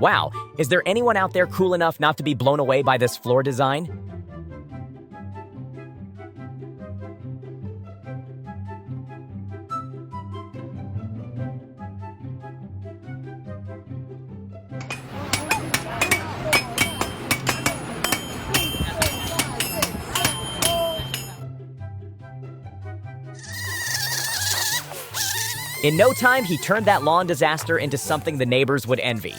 Wow, is there anyone out there cool enough not to be blown away by this floor design? In no time, he turned that lawn disaster into something the neighbors would envy.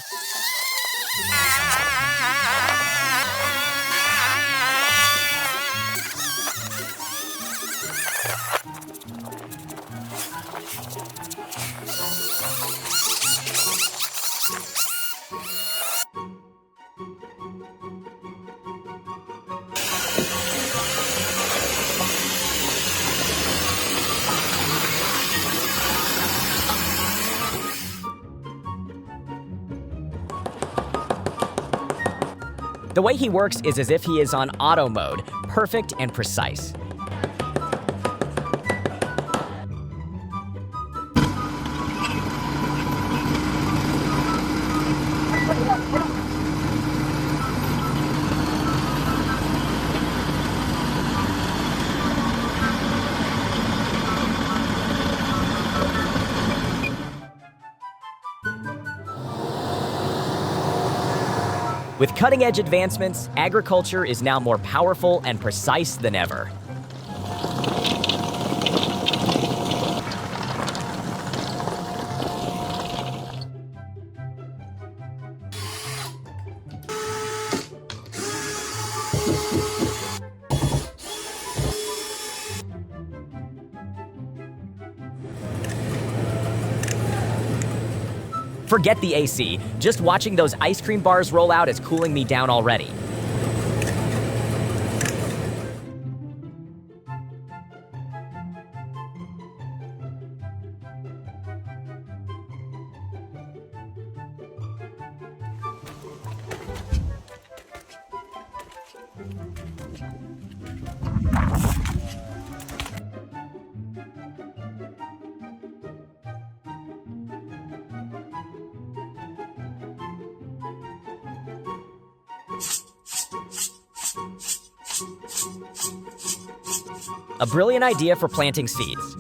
The way he works is as if he is on auto mode, perfect and precise. With cutting-edge advancements, agriculture is now more powerful and precise than ever. Forget the AC. Just watching those ice cream bars roll out is cooling me down already. A brilliant idea for planting seeds.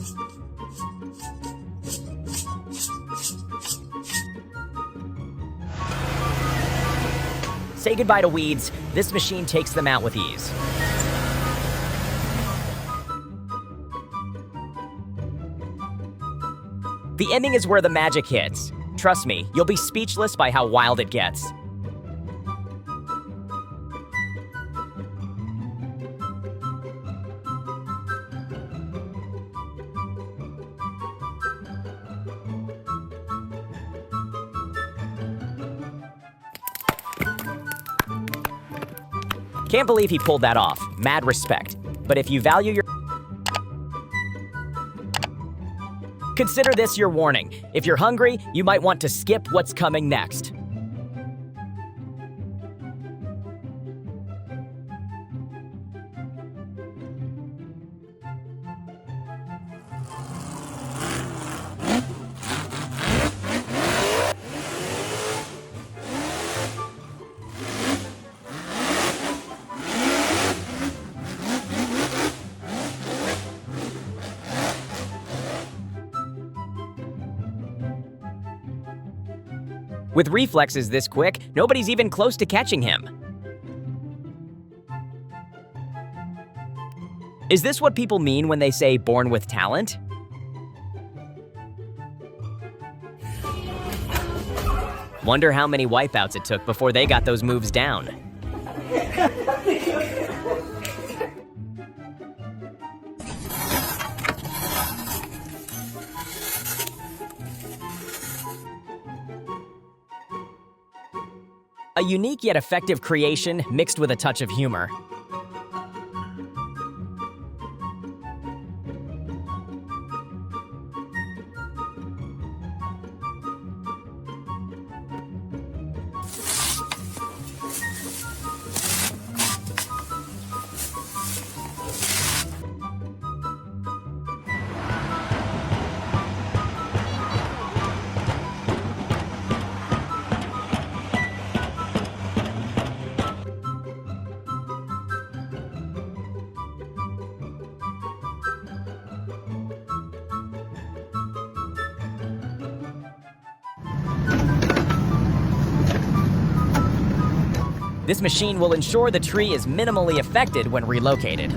Say goodbye to weeds. This machine takes them out with ease. The ending is where the magic hits. Trust me, you'll be speechless by how wild it gets. Can't believe he pulled that off. Mad respect. But if you value your... Consider this your warning. If you're hungry, you might want to skip what's coming next. With reflexes this quick, nobody's even close to catching him. Is this what people mean when they say born with talent? Wonder how many wipeouts it took before they got those moves down. A unique yet effective creation mixed with a touch of humor. This machine will ensure the tree is minimally affected when relocated.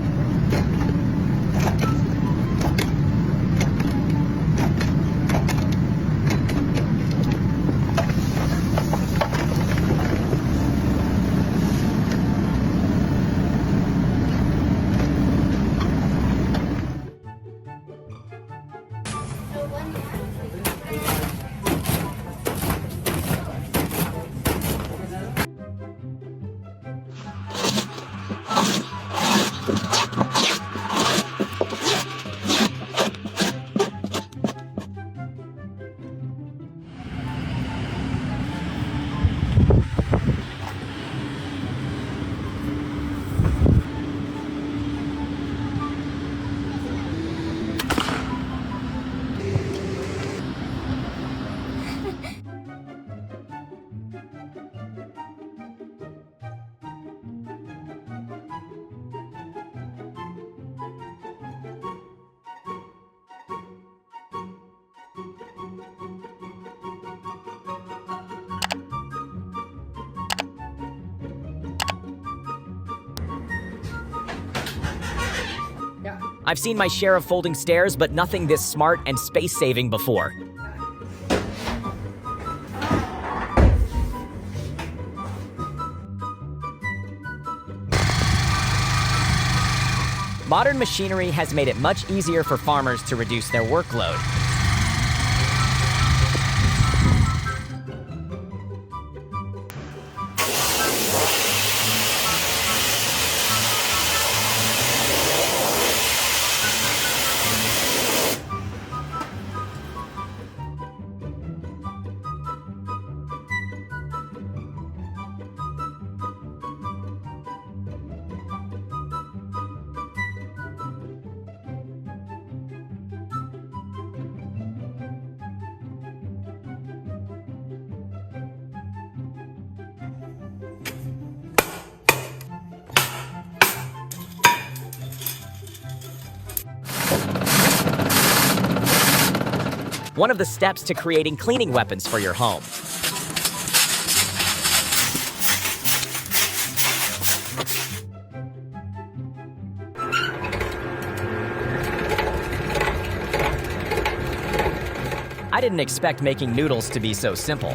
I've seen my share of folding stairs, but nothing this smart and space-saving before. Modern machinery has made it much easier for farmers to reduce their workload. One of the steps to creating cleaning weapons for your home. I didn't expect making noodles to be so simple.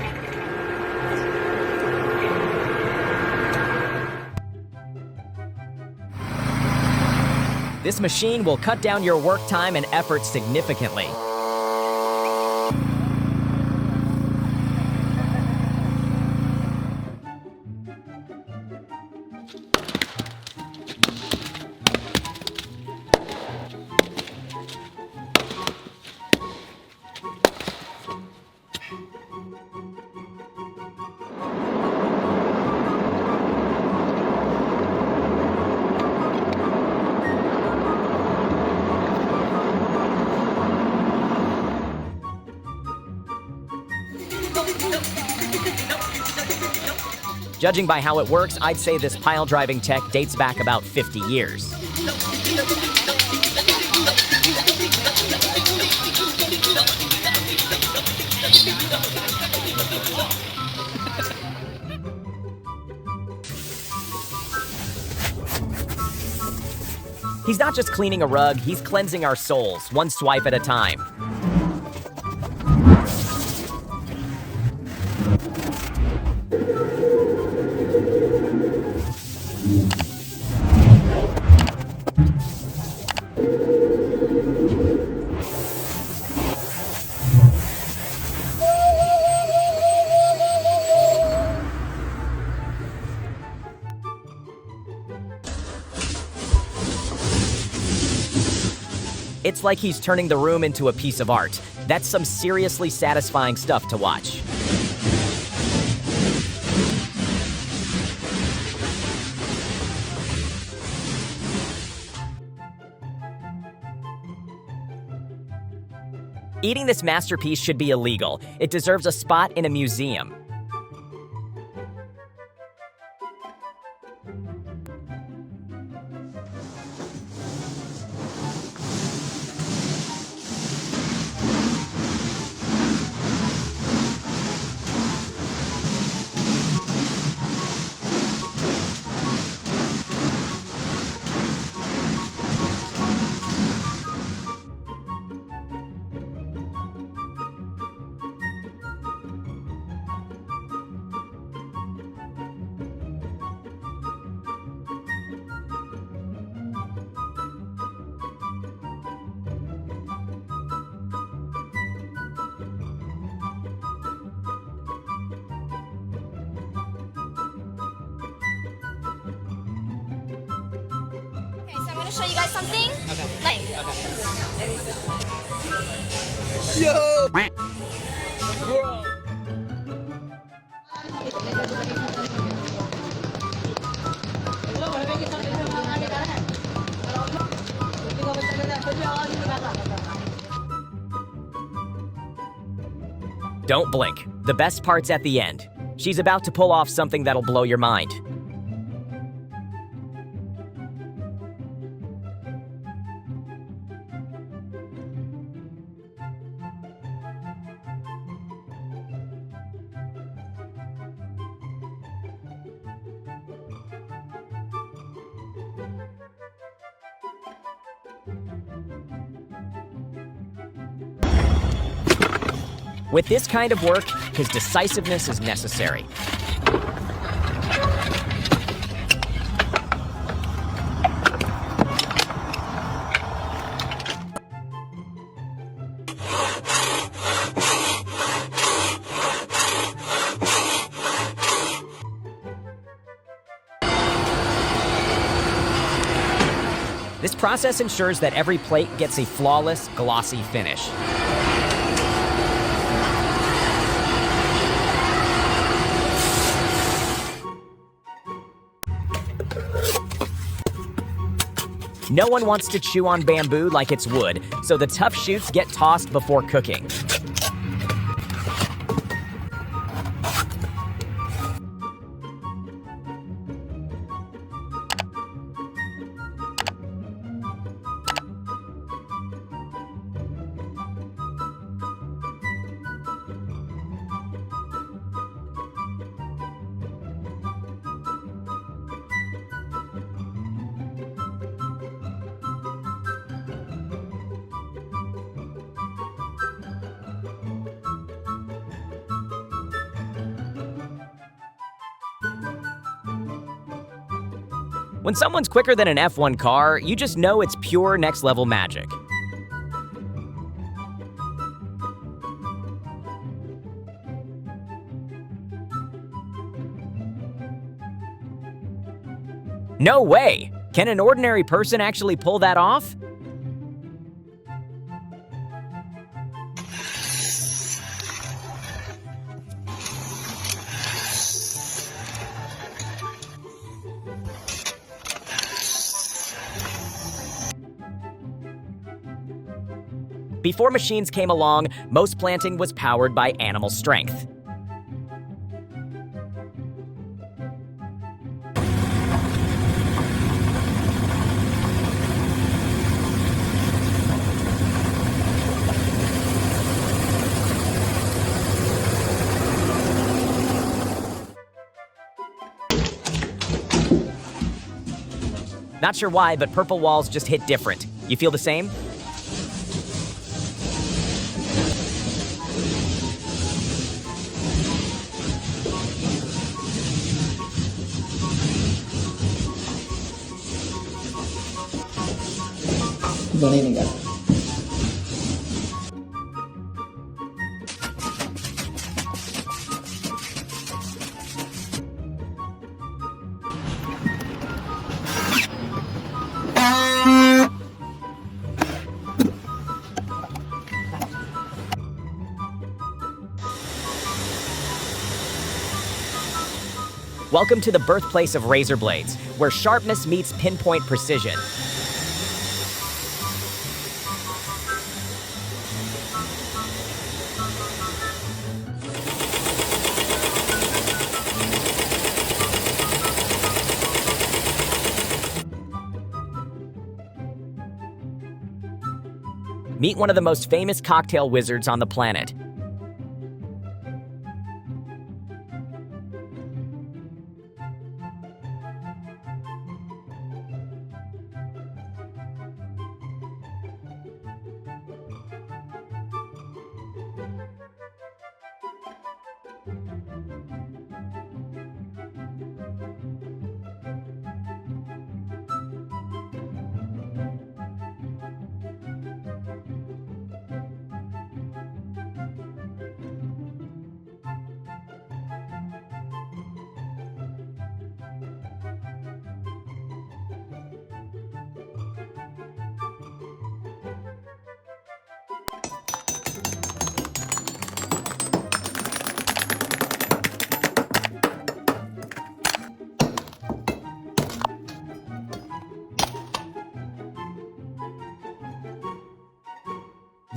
This machine will cut down your work time and effort significantly. Judging by how it works, I'd say this pile driving tech dates back about 50 years. He's not just cleaning a rug, he's cleansing our souls, one swipe at a time. It's like he's turning the room into a piece of art. That's some seriously satisfying stuff to watch. Eating this masterpiece should be illegal. It deserves a spot in a museum. to show you guys something. Okay. Like, Yo! Don't blink. The best part's at the end. She's about to pull off something that'll blow your mind. With this kind of work, his decisiveness is necessary. This process ensures that every plate gets a flawless, glossy finish. No one wants to chew on bamboo like it's wood, so the tough shoots get tossed before cooking. When someone's quicker than an F1 car, you just know it's pure next-level magic. No way! Can an ordinary person actually pull that off? Before machines came along, most planting was powered by animal strength. Not sure why, but purple walls just hit different. You feel the same? Bonita. Welcome to the birthplace of razor blades, where sharpness meets pinpoint precision. Meet one of the most famous cocktail wizards on the planet.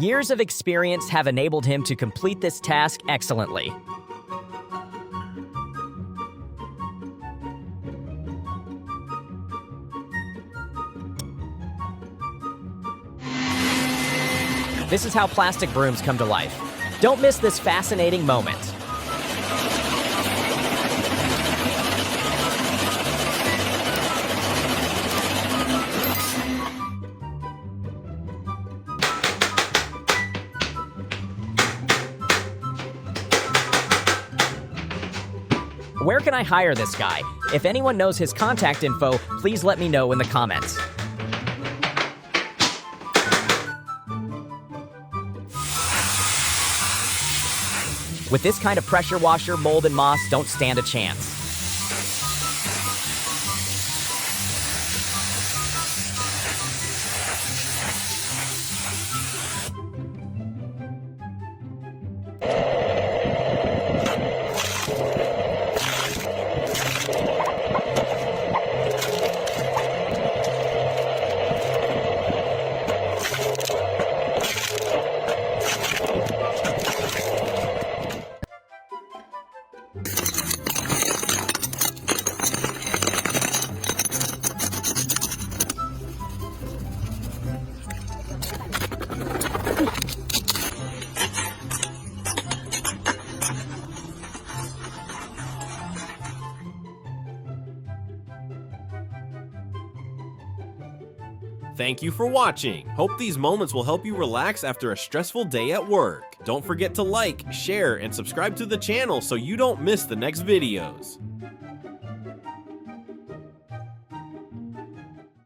Years of experience have enabled him to complete this task excellently. This is how plastic brooms come to life. Don't miss this fascinating moment. Where can I hire this guy? If anyone knows his contact info, please let me know in the comments. With this kind of pressure washer, mold and moss don't stand a chance. Thank you for watching. Hope these moments will help you relax after a stressful day at work. Don't forget to like, share, and subscribe to the channel so you don't miss the next videos.